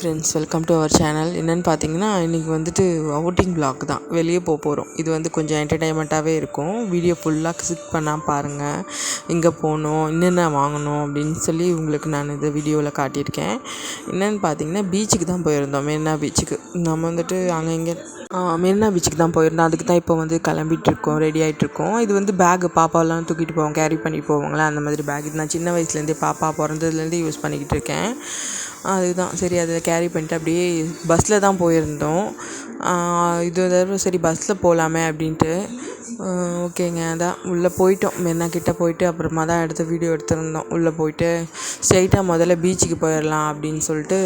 Friends, welcome to our channel. என்னென்னு பார்த்தீங்கன்னா, இன்றைக்கி வந்துட்டு அவுட்டிங் vlog தான். வெளியே போகிறோம். இது வந்து கொஞ்சம் என்டர்டைன்மெண்ட்டாகவே இருக்கும். வீடியோ ஃபுல்லாக ஸ்கிப் பண்ணாமல் பாருங்கள். இங்கே போகணும், என்னென்ன வாங்கணும் அப்படின்னு சொல்லி உங்களுக்கு நான் இந்த வீடியோவில் காட்டியிருக்கேன். என்னென்னு பார்த்தீங்கன்னா, பீச்சுக்கு தான் போயிருந்தோம். மெரினா பீச்சுக்கு. நம்ம வந்துட்டு அங்கே இங்கே மெரினா பீச்சுக்கு தான் போயிருந்தோம். அதுக்கு தான் இப்போ வந்து கிளம்பிகிட்ருக்கோம், ரெடி ஆகிட்ருக்கோம். இது வந்து பேகு பாப்பாவெல்லாம் தூக்கிட்டு போவோம், கேரி பண்ணி போவாங்களே அந்த மாதிரி பேக். இது நான் சின்ன வயசுலேருந்தே பாப்பா பிறந்ததுலேருந்தே யூஸ் பண்ணிக்கிட்டு இருக்கேன். அதுதான் சரி, அதை கேரி பண்ணிட்டு அப்படியே பஸ்ஸில் தான் போயிருந்தோம். இது தடவை சரி பஸ்ஸில் போகலாமே அப்படின்ட்டு ஓகேங்க. அதான் உள்ளே போயிட்டோம். மெரினா கிட்டே போயிட்டு அப்புறமா தான் வீடியோ எடுத்துருந்தோம். உள்ளே போயிட்டு ஸ்ட்ரைட்டாக முதல்ல பீச்சுக்கு போயிடலாம் அப்படின்னு சொல்லிட்டு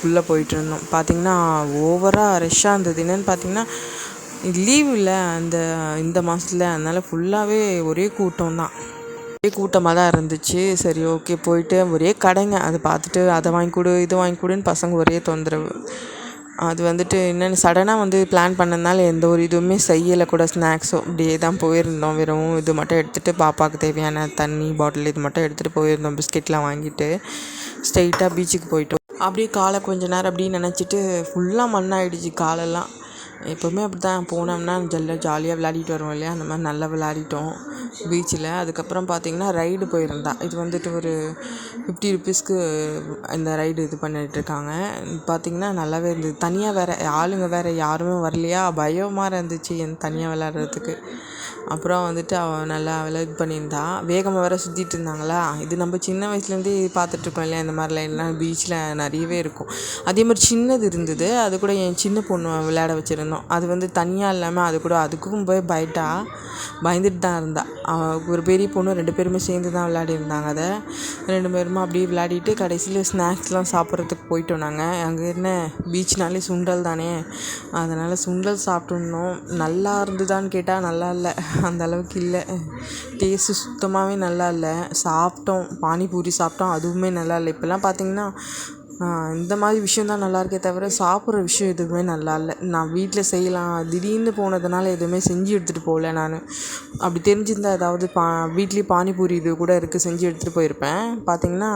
உள்ளே போயிட்டுருந்தோம். பார்த்திங்கன்னா ஓவராக ரஷ்ஷாக இருந்தது. என்னென்னு பார்த்திங்கன்னா லீவ் இல்லை இந்த மாதத்தில், அதனால் ஃபுல்லாகவே ஒரே கூட்டம் தான். ஒரே கூட்டமாக தான் இருந்துச்சு. சரி ஓகே, போயிட்டு ஒரே கடைங்க. அதை பார்த்துட்டு அதை வாங்கி கொடு இது வாங்கி கொடுன்னு பசங்க ஒரே தொந்தரவு. அது வந்துட்டு என்னென்னு சடனாக வந்து பிளான் பண்ணதுனால எந்த ஒரு இதுவுமே செய்யலை கூட. ஸ்நாக்ஸோ அப்படியே தான் போயிருந்தோம். வெறும் இது மட்டும் எடுத்துகிட்டு பாப்பாவுக்கு தேவையான தண்ணி பாட்டில் இது மட்டும் எடுத்துகிட்டு போயிருந்தோம். பிஸ்கெட்லாம் வாங்கிட்டு ஸ்ட்ரைட்டாக பீச்சுக்கு போயிட்டோம். அப்படியே காலை கொஞ்ச நேரம் அப்படின்னு நினச்சிட்டு ஃபுல்லாக மண்ணாயிடுச்சு காலெல்லாம். எப்போவுமே அப்படி தான் போனோம்னா ஜாலியாக விளையாடிட்டு வருவோம் இல்லையா, அந்த மாதிரி நல்லா விளையாடிட்டோம் பீச்சில். அதுக்கப்புறம் பார்த்திங்கன்னா ரைடு போயிருந்தா. இது வந்துட்டு ஒரு 50 ருபீஸ்க்கு இந்த ரைடு இது பண்ணிகிட்ருக்காங்க. பார்த்திங்கன்னா நல்லாவே இருந்தது. தனியாக வேறு ஆளுங்க வேறு யாருமே வரலையா, பயமாக இருந்துச்சு தனியாக விளையாடுறதுக்கு. அப்புறம் வந்துட்டு அவள் நல்லா இது பண்ணியிருந்தா. வேகமாக வேறு சுற்றிட்டு இருந்தாங்களா. இது நம்ம சின்ன வயசுலேருந்தே பார்த்துட்ருக்கோம் இல்லையா, இந்த மாதிரிலாம் எல்லாம் பீச்சில் நிறையவே இருக்கும். அதே மாதிரி சின்னது இருந்தது, அது கூட என் சின்ன பொண்ணு விளையாட வச்சுருந்தோம். அது வந்து தனியாக இல்லாமல் அதுக்கும் போய் பயந்துட்டு தான் இருந்தா. ஒரு பெரிய பொண்ணு 2 பேருமே சேர்ந்து தான் விளையாடிருந்தாங்க. அதை 2 பேருமே அப்படியே விளையாடிட்டு கடைசியில் ஸ்நாக்ஸ்லாம் சாப்பிட்றதுக்கு போயிட்டோம் நாங்கள். அங்கே என்ன பீச்னாலே சுண்டல் தானே, அதனால் சுண்டல் சாப்பிட்டுருந்தோம். நல்லா இருந்ததான்னு கேட்டால் நல்லா இல்லை, அந்த அளவுக்கு இல்லை. டேஸ்ட்டு சுத்தமாகவே நல்லா இல்லை. சாப்பிட்டோம், பானிபூரி சாப்பிட்டோம், அதுவுமே நல்லா இல்லை. இப்போல்லாம் பார்த்திங்கன்னா இந்த மாதிரி விஷயம் தான் நல்லாயிருக்கே தவிர சாப்பிட்ற விஷயம் எதுவுமே நல்லா இல்லை. நான் வீட்டில் செய்யலாம் திடீர்னு போனதுனால எதுவுமே செஞ்சு எடுத்துகிட்டு போகல. நான் அப்படி தெரிஞ்சிருந்தால் ஏதாவது வீட்லேயே பானிபூரி இது கூட இருக்குது, செஞ்சு எடுத்துகிட்டு போயிருப்பேன். பார்த்திங்கன்னா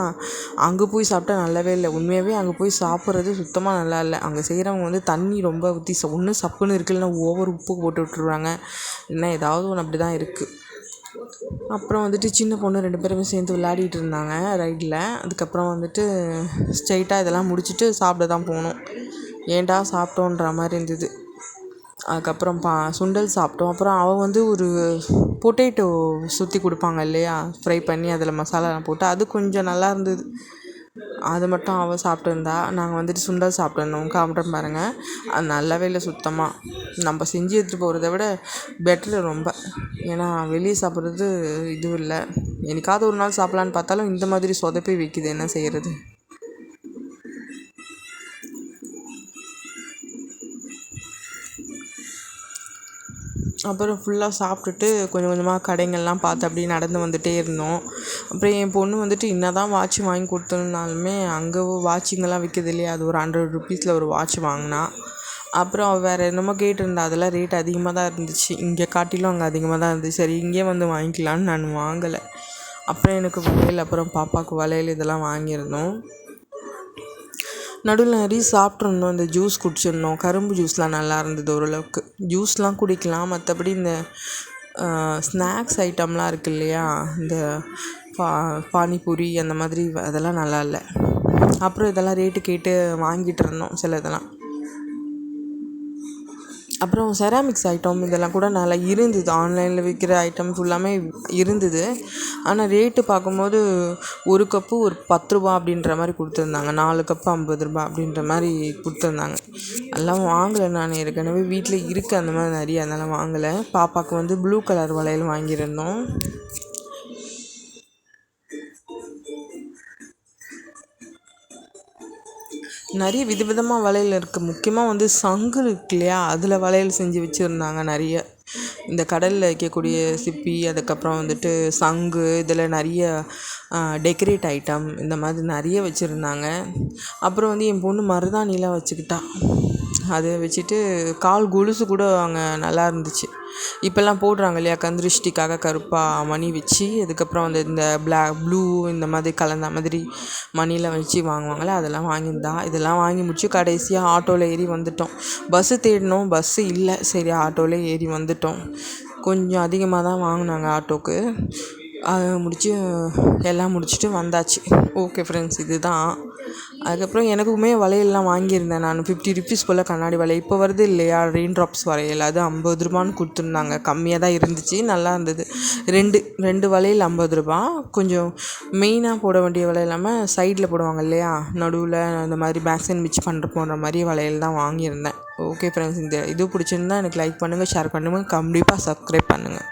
அங்கே போய் சாப்பிட்டா நல்லாவே இல்லை. உண்மையாகவே அங்கே போய் சாப்பிட்றது சுத்தமாக நல்லா இல்லை. அங்கே செய்கிறவங்க வந்து தண்ணி ரொம்ப ஊற்றி ஒன்று சப்புன்னு இருக்குது, இல்லைன்னா ஓவர் உப்பு போட்டு விட்டுருவாங்க, இல்லைன்னா ஏதாவது ஒன்று அப்படி தான் இருக்குது. அப்புறம் வந்துட்டு சின்ன பொண்ணு 2 பேருமே சேர்ந்து விளையாடிட்டு இருந்தாங்க ரைடில். அதுக்கப்புறம் வந்துட்டு ஸ்ட்ரைட்டாக இதெல்லாம் முடிச்சுட்டு சாப்பிட தான் போனோம். ஏன்டா சாப்பிட்டோன்ற மாதிரி இருந்தது. அதுக்கப்புறம் சுண்டல் சாப்பிட்டோம். அப்புறம் அவள் வந்து ஒரு பொட்டேட்டோ சுற்றி கொடுப்பாங்க இல்லையா, ஃப்ரை பண்ணி அதில் மசாலாலாம் போட்டு, அது கொஞ்சம் நல்லா இருந்தது. அது மட்டும் அவள் சாப்பிட்டுருந்தா. நாங்கள் வந்துட்டு சுண்டல் சாப்பிட்டுருந்தோம். காமிட்டோம் பாருங்கள், அது நல்லாவே இல்லை சுத்தமாக. நம்ம செஞ்சு எடுத்துகிட்டு போகிறத விட பெட்ரு ரொம்ப. ஏன்னா வெளியே சாப்பிட்றது இதுவும் இல்லை. என்னைக்காவது ஒரு நாள் சாப்பிட்லான்னு பார்த்தாலும் இந்த மாதிரி சொதப்பி வைக்குது, என்ன செய்கிறது. அப்புறம் ஃபுல்லாக சாப்பிட்டுட்டு கொஞ்சம் கொஞ்சமாக கடைங்கள்லாம் பார்த்து அப்படியே நடந்து வந்துகிட்டே இருந்தோம். அப்புறம் என் பொண்ணு வந்துட்டு என்ன தான் வாட்ச் வாங்கி கொடுத்தோம்னாலுமே அங்கே வாட்சிங்கெல்லாம் விற்கிது இல்லையா, அது ஒரு 100 ருபீஸில் ஒரு வாட்ச் வாங்கினா. அப்புறம் அவள் வேறு என்னமோ கேட்டிருந்தா. அதெல்லாம் ரேட் அதிகமாக தான் இருந்துச்சு, இங்கே காட்டிலும் அங்கே அதிகமாக தான் இருந்துச்சு. சரி இங்கேயே வந்து வாங்கிக்கலான்னு நான் வாங்கலை. அப்புறம் எனக்கு வளையல், அப்புறம் பாப்பாவுக்கு வளையல் இதெல்லாம் வாங்கியிருந்தோம். நடுவில் நிறைய சாப்பிட்ருந்தோம். இந்த ஜூஸ் குடிச்சிருந்தோம். கரும்பு ஜூஸ்லாம் நல்லா இருந்தது ஓரளவுக்கு. ஜூஸ்லாம் குடிக்கலாம், மற்றபடி இந்த ஸ்நாக்ஸ் ஐட்டம்லாம் இருக்குது இல்லையா, இந்த பானிபூரி அந்த மாதிரி அதெல்லாம் நல்லா இல்லை. அப்புறம் இதெல்லாம் ரேட்டு கேட்டு வாங்கிட்டு இருந்தோம் சில இதெல்லாம். அப்புறம் செராமிக்ஸ் ஐட்டம் இதெல்லாம் கூட நல்லா இருந்தது. ஆன்லைனில் விற்கிற ஐட்டம் ஃபுல்லாமே இருந்தது. ஆனால் ரேட்டு பார்க்கும்போது ஒரு கப்பு ஒரு 10 ரூபா அப்படின்ற மாதிரி கொடுத்துருந்தாங்க. 4 கப்பு 50 ரூபா அப்படின்ற மாதிரி கொடுத்துருந்தாங்க. அதெல்லாம் வாங்கலை. நான் ஏற்கனவே வீட்டில் இருக்குது அந்த மாதிரி நிறைய, அதெல்லாம் வாங்கலை. பாப்பாவுக்கு வந்து ப்ளூ கலர் வளையல் வாங்கியிருந்தோம். நிறைய விதவிதமாக வளையல் இருக்குது. முக்கியமாக வந்து சங்கு இருக்கு இல்லையா, அதில் வளையல் செஞ்சு வச்சுருந்தாங்க நிறைய. இந்த கடலில் வைக்கக்கூடிய சிப்பி, அதுக்கப்புறம் வந்துட்டு சங்கு, இதில் நிறைய டெக்கரேட் ஐட்டம் இந்த மாதிரி நிறைய வச்சுருந்தாங்க. அப்புறம் வந்து என் பொண்ணு மருதாணிலாம் வச்சுக்கிட்டா. அதை வச்சுட்டு கால் கொலுசு கூட அங்கே நல்லா இருந்துச்சு. இப்போல்லாம் போடுறாங்க இல்லையா கந்திருஷ்டிக்காக கருப்பாக மணி வச்சு, அதுக்கப்புறம் இந்த ப்ளூ இந்த மாதிரி கலந்த மாதிரி மணிலாம் வச்சு வாங்குவாங்களே, அதெல்லாம் வாங்கியிருந்தான். இதெல்லாம் வாங்கி முடிச்சு கடைசியாக ஆட்டோவில் ஏறி வந்துட்டோம். பஸ்ஸு தேடினோம், பஸ்ஸு இல்லை. சரி ஆட்டோவில் ஏறி வந்துட்டோம். கொஞ்சம் அதிகமாக தான் வாங்கினாங்க ஆட்டோவுக்கு. அதை எல்லாம் முடிச்சுட்டு வந்தாச்சு. ஓகே ஃப்ரெண்ட்ஸ், இதுதான். அதுக்கப்புறம் எனக்குமே வளையல்லாம் வாங்கியிருந்தேன் நான். 50 ருபீஸ் போல் கண்ணாடி வளையல் இப்போ வருது இல்லையா, ரெயின் ட்ராப்ஸ் வளையல், அது 50 ரூபான்னு கொடுத்துருந்தாங்க. கம்மியாக தான் இருந்துச்சு, நல்லா இருந்தது. ரெண்டு வளையல் 50 ரூபா. கொஞ்சம் மெயினாக போட வேண்டிய வளையல் இல்லாமல் சைடில் போடுவாங்க இல்லையா, நடுவில் இந்த மாதிரி பேக் சைட் மிக்ஸ் போடுற மாதிரி வளையல் தான் வாங்கியிருந்தேன். ஓகே ஃப்ரெண்ட்ஸ், இந்த இது பிடிச்சிருந்தா எனக்கு லைக் பண்ணுங்கள், ஷேர் பண்ணுங்கள், கண்டிப்பாக சப்ஸ்கிரைப் பண்ணுங்கள்.